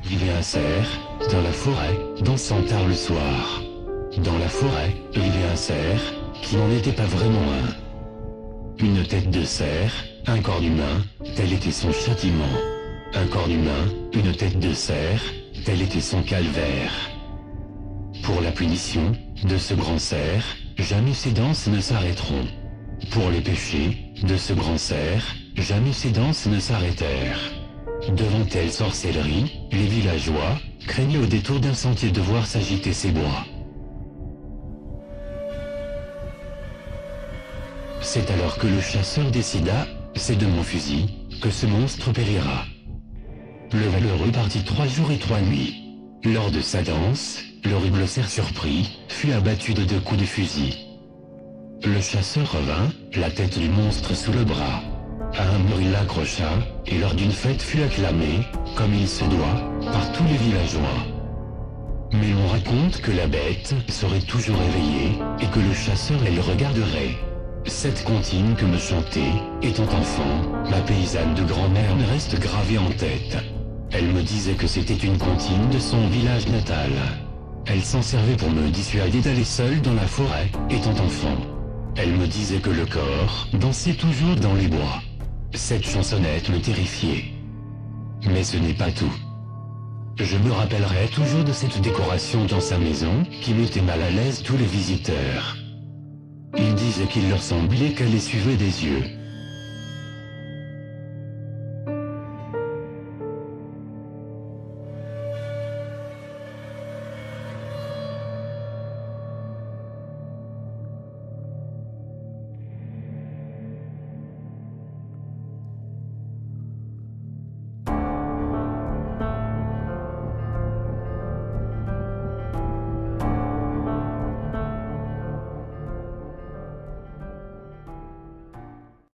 vivait un cerf, dans la forêt, dansant tard le soir. Dans la forêt, vivait un cerf, qui n'en était pas vraiment un. Une tête de cerf, un corps d'humain, tel était son châtiment. Un corps d'humain, une tête de cerf, tel était son calvaire. Pour la punition de ce grand cerf, jamais ses danses ne s'arrêteront. Pour les péchés de ce grand cerf, jamais ses danses ne s'arrêtèrent. Devant telle sorcellerie, les villageois craignaient au détour d'un sentier de voir s'agiter ces bois. C'est alors que le chasseur décida, c'est de mon fusil que ce monstre périra. Le valeureux partit 3 jours et 3 nuits. Lors de sa danse, l'horrible cerf surpris fut abattu de 2 coups de fusil. Le chasseur revint, la tête du monstre sous le bras. À un mur il l'accrocha, et lors d'une fête fut acclamé, comme il se doit, par tous les villageois. Mais l'on raconte que la bête serait toujours éveillée, et que le chasseur elle regarderait. Cette comptine que me chantait, étant enfant, ma paysanne de grand-mère me reste gravée en tête. Elle me disait que c'était une comptine de son village natal. Elle s'en servait pour me dissuader d'aller seule dans la forêt, étant enfant. Elle me disait que le corps dansait toujours dans les bois. Cette chansonnette me terrifiait. Mais ce n'est pas tout. Je me rappellerai toujours de cette décoration dans sa maison, qui mettait mal à l'aise tous les visiteurs. Ils disaient qu'il leur semblait qu'elle les suivait des yeux.